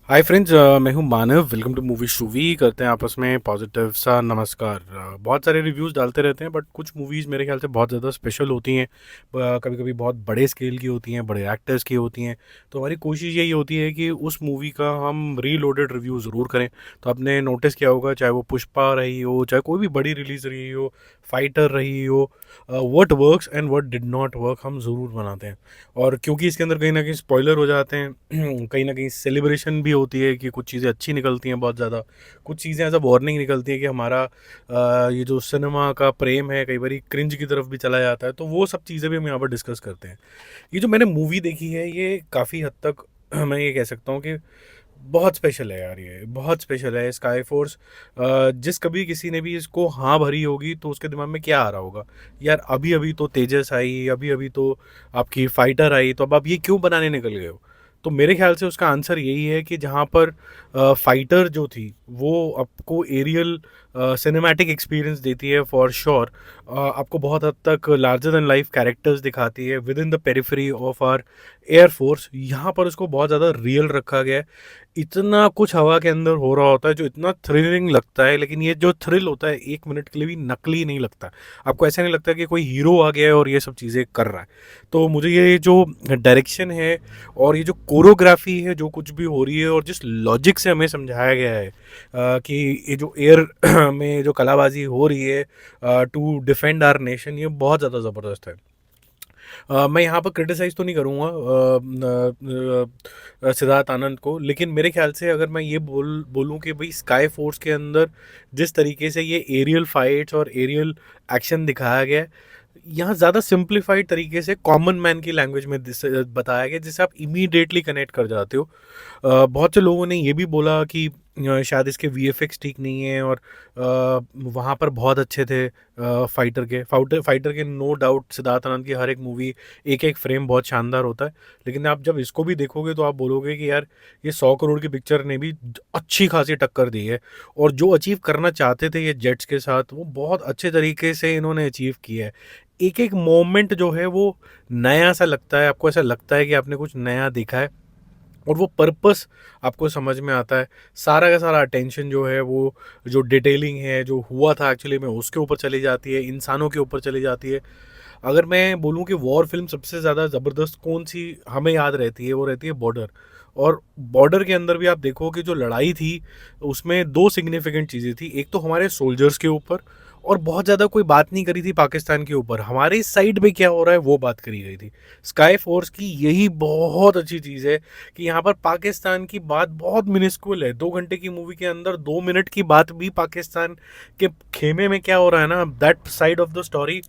हाय friends, मैं हूं Manav. Welcome to movie shoovy. करते हैं आपस में पॉजिटिव सा नमस्कार। बहुत सारे रिव्यूज़ डालते रहते हैं, बट कुछ मूवीज़ मेरे ख्याल से बहुत ज़्यादा स्पेशल होती हैं। कभी कभी बहुत बड़े स्केल की होती हैं, बड़े एक्टर्स की होती हैं। तो हमारी कोशिश यही होती है कि उस मूवी का हम रीलोडेड रिव्यू ज़रूर करें। तो आपने नोटिस किया होगा, चाहे वो पुष्पा रही हो, चाहे कोई भी बड़ी रिलीज़ रही हो, फाइटर रही हो, what works and what did not work हम ज़रूर बनाते हैं। और क्योंकि इसके अंदर कहीं ना कहीं स्पॉइलर हो जाते हैं, कहीं ना कहीं सेलिब्रेशन भी होती है कि कुछ चीज़ें अच्छी निकलती हैं बहुत ज़्यादा, कुछ चीज़ें एज अ वार्निंग निकलती है कि हमारा ये जो सिनेमा का प्रेम है कई बार क्रिंज की तरफ भी चला जाता है। तो वो सब चीज़ें भी हम यहाँ पर डिस्कस करते हैं। ये जो मैंने मूवी देखी है, ये काफ़ी हद तक मैं ये कह सकता हूँ कि बहुत स्पेशल है यार। ये बहुत स्पेशल है स्काई फोर्स। जिस कभी किसी ने भी इसको हाँ भरी होगी तो उसके दिमाग में क्या आ रहा होगा, यार अभी अभी तो तेजस आई, अभी अभी तो आपकी फाइटर आई, तो अब आप ये क्यों बनाने निकल गए हो। तो मेरे ख्याल से उसका आंसर यही है कि जहाँ पर फाइटर जो थी वो आपको एरियल सिनेमैटिक एक्सपीरियंस देती है फॉर श्योर। आपको बहुत हद तक लार्जर देन लाइफ कैरेक्टर्स दिखाती है within the periphery of our air force. यहाँ पर उसको बहुत ज़्यादा रियल रखा गया है। इतना कुछ हवा के अंदर हो रहा होता है जो इतना थ्रिलिंग लगता है, लेकिन ये जो थ्रिल होता है एक मिनट के लिए भी नकली नहीं लगता। आपको ऐसा नहीं लगता कि कोई हीरो आ गया है और ये सब चीज़ें कर रहा है। तो मुझे ये जो डायरेक्शन है और ये जो कोरियोग्राफी है, जो कुछ भी हो रही है और जिस लॉजिक से हमें समझाया गया है कि ये जो एयर में जो कलाबाजी हो रही है टू डिफेंड आवर नेशन, ये बहुत ज़्यादा ज़बरदस्त है। मैं यहाँ पर क्रिटिसाइज़ तो नहीं करूँगा सिद्धार्थ आनंद को, लेकिन मेरे ख्याल से अगर मैं ये बोलूँ कि भाई स्काई फोर्स के अंदर जिस तरीके से ये एरियल फाइट्स और एरियल एक्शन दिखाया गया है, यहाँ ज़्यादा सिंप्लीफाइड तरीके से कॉमन मैन की लैंग्वेज में बताया गया, जिससे आप इमीडिएटली कनेक्ट कर जाते हो। बहुत से लोगों ने ये भी बोला कि शायद इसके वीएफएक्स ठीक नहीं है, और वहाँ पर बहुत अच्छे थे फाइटर के नो डाउट सिद्धार्थ आनंद की हर एक मूवी, एक एक फ्रेम बहुत शानदार होता है। लेकिन आप जब इसको भी देखोगे तो आप बोलोगे कि यार ये 100 करोड़ की पिक्चर ने भी अच्छी खासी टक्कर दी है, और जो अचीव करना चाहते थे ये जेट्स के साथ वो बहुत अच्छे तरीके से इन्होंने अचीव किया है। एक एक मोमेंट जो है वो नया सा लगता है, आपको ऐसा लगता है कि आपने कुछ नया देखा है, और वो पर्पस आपको समझ में आता है। सारा का सारा अटेंशन जो है वो जो डिटेलिंग है, जो हुआ था एक्चुअली में, उसके ऊपर चली जाती है, इंसानों के ऊपर चली जाती है। अगर मैं बोलूँ कि वॉर फिल्म सबसे ज़्यादा ज़बरदस्त कौन सी हमें याद रहती है, वो रहती है बॉर्डर। और बॉर्डर के अंदर भी आप देखो कि जो लड़ाई थी उसमें दो सिग्निफिकेंट चीज़ें थी। एक तो हमारे सोल्जर्स के ऊपर, और बहुत ज़्यादा कोई बात नहीं करी थी पाकिस्तान के ऊपर, हमारे इस साइड में क्या हो रहा है वो बात करी गई थी। स्काई फोर्स की यही बहुत अच्छी चीज़ है कि यहाँ पर पाकिस्तान की बात बहुत मिनिस्कुल है। 2 घंटे की मूवी के अंदर 2 मिनट की बात भी पाकिस्तान के खेमे में क्या हो रहा है ना, that side of the story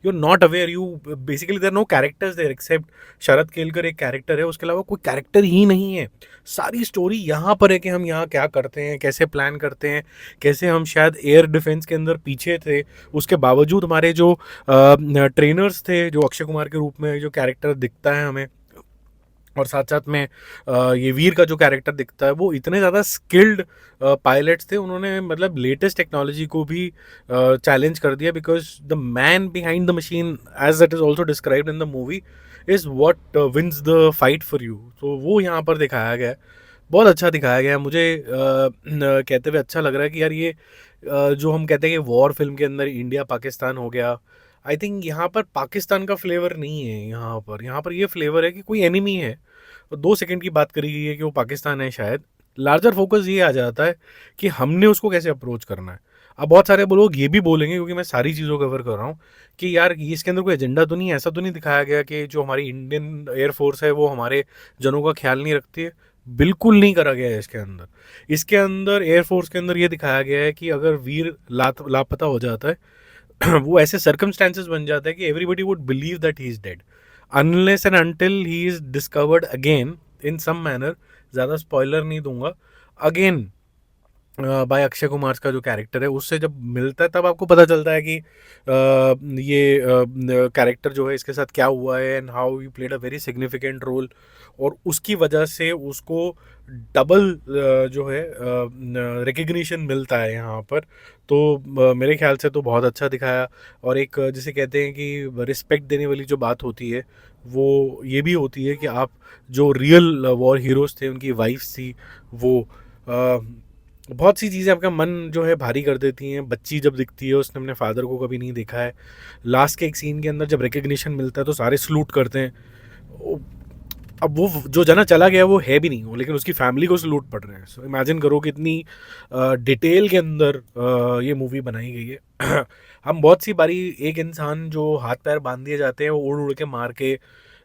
you not aware. You basically there no characters there except Sharad Kelkar एक कैरेक्टर है, उसके अलावा कोई कैरेक्टर ही नहीं है। सारी स्टोरी यहाँ पर है कि हम यहाँ क्या करते हैं, कैसे प्लान करते हैं, कैसे हम शायद एयर डिफेंस के अंदर पीछे थे, उसके बावजूद हमारे जो ट्रेनर्स थे, जो अक्षय कुमार के रूप में जो कैरेक्टर दिखता है हमें, और साथ साथ में ये वीर का जो कैरेक्टर दिखता है, वो इतने ज़्यादा स्किल्ड पायलट्स थे। उन्होंने मतलब लेटेस्ट टेक्नोलॉजी को भी चैलेंज कर दिया, because the man behind the machine, as that is also described in the movie, is what wins the fight for you. तो वो यहाँ पर दिखाया गया है, बहुत अच्छा दिखाया गया है। मुझे कहते हुए अच्छा लग रहा है कि यार ये जो हम कहते हैं कि वॉर फिल्म के अंदर इंडिया पाकिस्तान हो गया, आई थिंक यहाँ पर पाकिस्तान का फ्लेवर नहीं है। यहाँ पर ये फ्लेवर है कि कोई एनिमी है, तो 2 सेकंड की बात करी गई है कि वो पाकिस्तान है शायद। लार्जर फोकस ये आ जाता है कि हमने उसको कैसे अप्रोच करना है। अब बहुत सारे लोग ये भी बोलेंगे, क्योंकि मैं सारी चीज़ों कवर कर रहा हूँ, कि यार ये इसके अंदर कोई एजेंडा तो नहीं है, ऐसा तो नहीं दिखाया गया कि जो हमारी इंडियन एयरफोर्स है वो हमारे जनों का ख्याल नहीं रखती है। बिल्कुल नहीं करा गया है इसके अंदर एयरफोर्स के अंदर ये दिखाया गया है कि अगर वीर लापता हो जाता है वो ऐसे सर्कमस्टेंसेस बन जाता है कि everybody would believe that he is dead unless and until he is discovered again in some manner. ज़्यादा स्पॉइलर नहीं दूंगा। अगेन बाय अक्षय कुमार का जो कैरेक्टर है उससे जब मिलता है तब आपको पता चलता है कि ये कैरेक्टर जो है इसके साथ क्या हुआ है, and how you played a very significant role, और उसकी वजह से उसको डबल जो है रिकग्निशन मिलता है यहाँ पर। तो मेरे ख्याल से तो बहुत अच्छा दिखाया। और एक जिसे कहते हैं कि रिस्पेक्ट देने वाली जो बात होती है, वो ये भी होती है कि आप जो रियल वॉर हीरोज़ थे, उनकी वाइफ़्स थी, वो बहुत सी चीज़ें आपका मन जो है भारी कर देती हैं। बच्ची जब दिखती है, उसने अपने फ़ादर को कभी नहीं देखा है। लास्ट के एक सीन के अंदर जब रिकॉग्निशन मिलता है तो सारे सैल्यूट करते हैं। ओ, अब वो जो जना चला गया वो है भी नहीं वो, लेकिन उसकी फैमिली को सैल्यूट पड़ रहे हैं। सो इमेजिन करो कि इतनी डिटेल के अंदर ये मूवी बनाई गई है। हम बहुत सी बारी एक इंसान जो हाथ पैर बांध दिए जाते हैं वो उड़ उड़ के मार के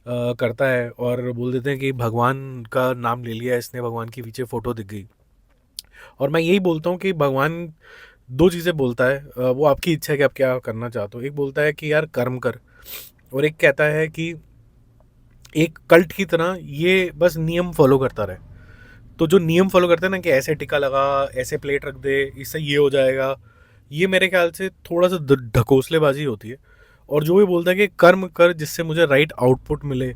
करता है और बोल देते हैं कि भगवान का नाम ले लिया इसने, भगवान की पीछे फ़ोटो दिख गई। और मैं यही बोलता हूँ कि भगवान दो चीज़ें बोलता है, वो आपकी इच्छा है कि आप क्या करना चाहते हो। एक बोलता है कि यार कर्म कर, और एक कहता है कि एक कल्ट की तरह ये बस नियम फॉलो करता रहे। तो जो नियम फॉलो करते हैं ना कि ऐसे टिका लगा, ऐसे प्लेट रख दे, इससे ये हो जाएगा, ये मेरे ख्याल से थोड़ा सा ढकोसलेबाजी होती है। और जो भी बोलता है कि कर्म कर जिससे मुझे राइट आउटपुट मिले,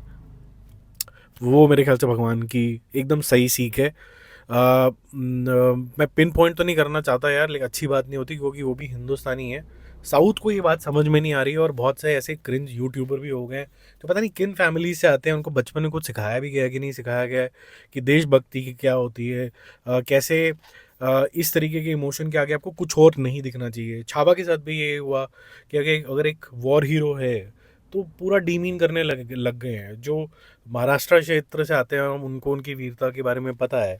वो मेरे ख्याल से भगवान की एकदम सही सीख है। मैं पिन पॉइंट तो नहीं करना चाहता यार, लेकिन अच्छी बात नहीं होती क्योंकि वो भी हिंदुस्तानी है। साउथ को ये बात समझ में नहीं आ रही है, और बहुत से ऐसे क्रिंज यूट्यूबर भी हो गए हैं तो पता नहीं किन फैमिली से आते हैं, उनको बचपन में कुछ सिखाया भी गया है कि नहीं सिखाया गया है कि देशभक्ति की क्या होती है, कैसे इस तरीके के इमोशन के आगे आपको कुछ और नहीं दिखना चाहिए। छावा के साथ भी ये हुआ कि अगर एक वॉर हीरो है तो पूरा डीमीन करने लग गए हैं। जो महाराष्ट्र क्षेत्र से आते हैं, हम उनको उनकी वीरता के बारे में पता है।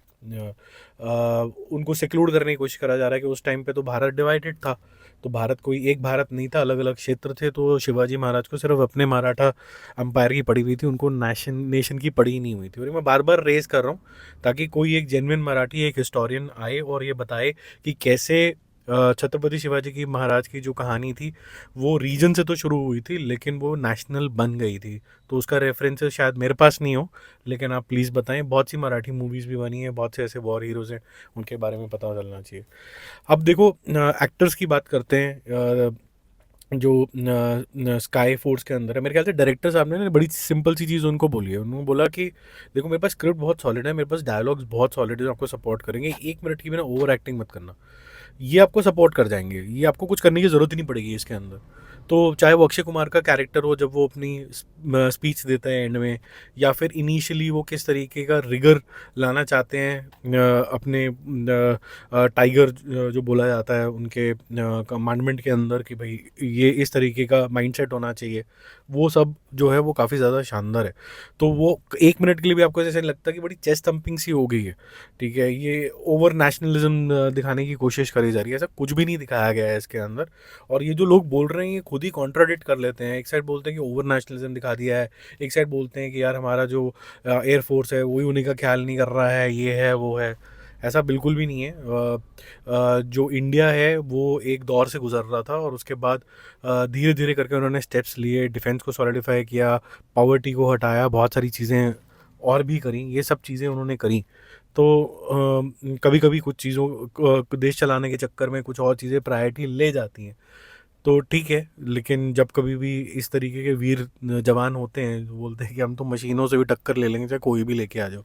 उनको सेक्लूड करने की कोशिश करा जा रहा है कि उस टाइम पे तो भारत डिवाइडेड था, तो भारत कोई एक भारत नहीं था, अलग अलग क्षेत्र थे। तो शिवाजी महाराज को सिर्फ अपने मराठा अंपायर की पड़ी हुई थी, उनको नेशन की पड़ी ही नहीं हुई थी। और ये मैं बार बार रेज कर रहा हूँ ताकि कोई एक जेन्युइन मराठी एक हिस्टोरियन आए और ये बताए कि कैसे छत्रपति शिवाजी की महाराज की जो कहानी थी वो रीजन से तो शुरू हुई थी लेकिन वो नेशनल बन गई थी। तो उसका रेफरेंसेस शायद मेरे पास नहीं हो, लेकिन आप प्लीज़ बताएं। बहुत सी मराठी मूवीज़ भी बनी हैं, बहुत से ऐसे वॉर हीरोज़ हैं, उनके बारे में पता चलना चाहिए। अब देखो एक्टर्स की बात करते हैं। जो स्काई फोर्स के अंदर है, मेरे ख्याल से डायरेक्टर साहब ने ना बड़ी सिंपल सी चीज़ उनको बोली है। उन्होंने बोला कि देखो मेरे पास स्क्रिप्ट बहुत सॉलिड है, मेरे पास डायलॉग्स बहुत सॉलिड है जो आपको सपोर्ट करेंगे, 1 मिनट की भी ना ओवर एक्टिंग मत करना, ये आपको सपोर्ट कर जाएंगे, ये आपको कुछ करने की ज़रूरत ही नहीं पड़ेगी इसके अंदर। तो चाहे वो अक्षय कुमार का कैरेक्टर हो जब वो अपनी स्पीच देते हैं एंड में, या फिर इनिशियली वो किस तरीके का रिगर लाना चाहते हैं अपने टाइगर जो बोला जाता है उनके कमांडमेंट के अंदर कि भाई ये इस तरीके का माइंडसेट होना चाहिए, वो सब जो है वो काफ़ी ज़्यादा शानदार है। तो वो 1 मिनट के लिए भी आपको ऐसा नहीं लगता कि बड़ी चेस्ट थम्पिंग सी हो गई है। ठीक है, ये ओवर नेशनलिज्म दिखाने की कोशिश करी जा रही है, ऐसा कुछ भी नहीं दिखाया गया है इसके अंदर। और ये जो लोग बोल रहे हैं ये खुद ही कॉन्ट्राडिक्ट कर लेते हैं। एक साइड बोलते हैं कि ओवर नेशनलिज्म दिखा दिया है, एक साइड बोलते हैं कि यार हमारा जो एयरफोर्स है वही उन्हीं का ख्याल नहीं कर रहा है, ये है वो है। ऐसा बिल्कुल भी नहीं है। जो इंडिया है वो एक दौर से गुजर रहा था और उसके बाद धीरे धीरे करके उन्होंने स्टेप्स लिए, डिफेंस को सॉलिडिफाई किया, पॉवर्टी को हटाया, बहुत सारी चीज़ें और भी करी, ये सब चीज़ें उन्होंने करी। तो कभी कभी कुछ चीज़ों को देश चलाने के चक्कर में कुछ और चीज़ें प्रायोरिटी ले जाती हैं, तो ठीक है। लेकिन जब कभी भी इस तरीके के वीर जवान होते हैं जो बोलते हैं कि हम तो मशीनों से भी टक्कर ले लेंगे चाहे कोई भी लेके आ जाओ,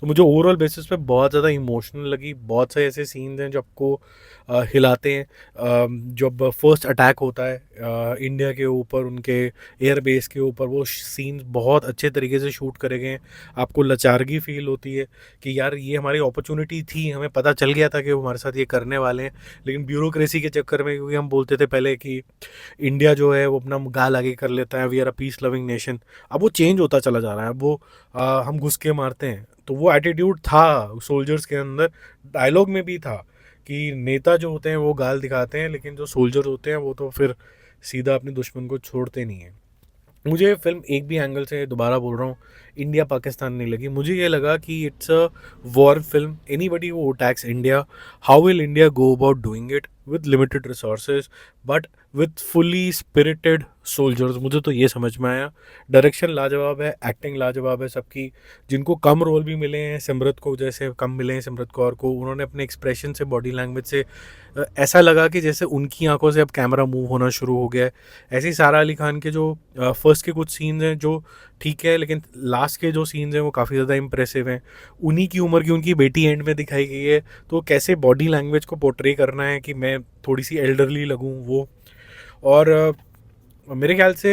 तो मुझे ओवरऑल बेसिस पे बहुत ज़्यादा इमोशनल लगी। बहुत से ऐसे सीन्स हैं जो आपको हिलाते हैं। जब फर्स्ट अटैक होता है इंडिया के ऊपर, उनके एयर बेस के ऊपर, वो सीन बहुत अच्छे तरीके से शूट करे गए हैं। आपको लाचारगी फील होती है कि यार ये हमारी अपॉर्चुनिटी थी, हमें पता चल गया था कि वो हमारे साथ ये करने वाले हैं, लेकिन ब्यूरोक्रेसी के चक्कर में, क्योंकि हम बोलते थे पहले कि इंडिया जो है वो अपना गाल आगे कर लेता है, we are a peace loving nation, अब वो चेंज होता चला जा रहा है। अब वो हम घुस के मारते हैं, तो वो एटीट्यूड था सोल्जर्स के अंदर, डायलॉग में भी था कि नेता जो होते हैं वो गाल दिखाते हैं, लेकिन जो सोल्जर होते हैं वो तो फिर सीधा अपने दुश्मन को छोड़ते नहीं हैं। मुझे फिल्म एक भी एंगल से, दोबारा बोल रहा हूँ, इंडिया पाकिस्तान नहीं लगी। मुझे ये लगा कि it's a war film. Anybody who attacks India, how will India go about doing it with limited resources but with fully spirited soldiers. मुझे तो ये समझ में आया। डायरेक्शन लाजवाब है, एक्टिंग लाजवाब है सबकी। जिनको कम रोल भी मिले हैं, सिमरत को जैसे कम मिले हैं, सिमरत कौर को, उन्होंने अपने एक्सप्रेशन से, बॉडी लैंग्वेज से ऐसा लगा कि जैसे उनकी आंखों से अब कैमरा मूव होना शुरू हो गया है। ऐसे ही सारा अली खान के जो फर्स्ट के कुछ सीन्स हैं जो ठीक है, लेकिन लास्ट के जो सीन्स हैं वो काफ़ी ज़्यादा इंप्रेसिव हैं। उन्हीं की उम्र की उनकी बेटी एंड में दिखाई गई है, तो कैसे बॉडी लैंग्वेज को पोर्ट्रे करना है कि मैं थोड़ी सी एल्डरली लगूं वो। और मेरे ख्याल से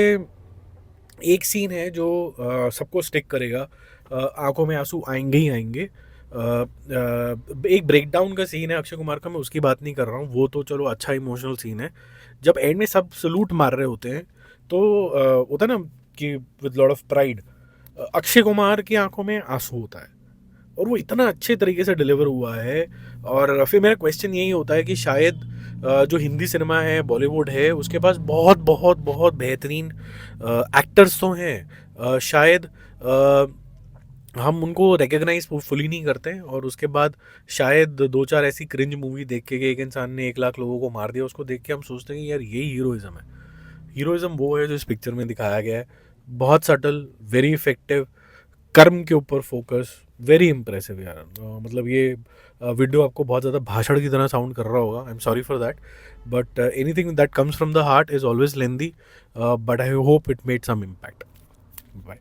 एक सीन है जो सबको स्टिक करेगा, आंखों में आंसू आएंगे ही आएंगे। एक ब्रेकडाउन का सीन है अक्षय कुमार का, मैं उसकी बात नहीं कर रहा हूँ, वो तो चलो अच्छा इमोशनल सीन है। जब एंड में सब सलूट मार रहे होते हैं तो होता है ना कि with lot of pride Akshay Kumar की आंखों में आंसू होता है, और वो इतना अच्छे तरीके से डिलीवर हुआ है। और फिर मेरा क्वेश्चन यही होता है कि शायद जो हिंदी सिनेमा है, बॉलीवुड है, उसके पास बहुत बहुत बहुत बेहतरीन एक्टर्स तो हैं, शायद हम उनको रिकग्नाइज फुली नहीं करते हैं, और उसके बाद शायद दो चार ऐसी क्रिंज मूवी देख के कि एक इंसान ने 1 लाख लोगों को मार दिया, उसको देख के हम सोचते हैं कि यार यही हीरोइज्म है। हीरोइज्म वो है जो इस पिक्चर में दिखाया गया है, बहुत सटल, वेरी इफेक्टिव, कर्म के ऊपर फोकस, वेरी इंप्रेसिव यार। मतलब ये वीडियो आपको बहुत ज़्यादा भाषण की तरह साउंड कर रहा होगा, I am sorry for that, but anything that comes from the heart is always lengthy, but I hope it made some impact. Bye.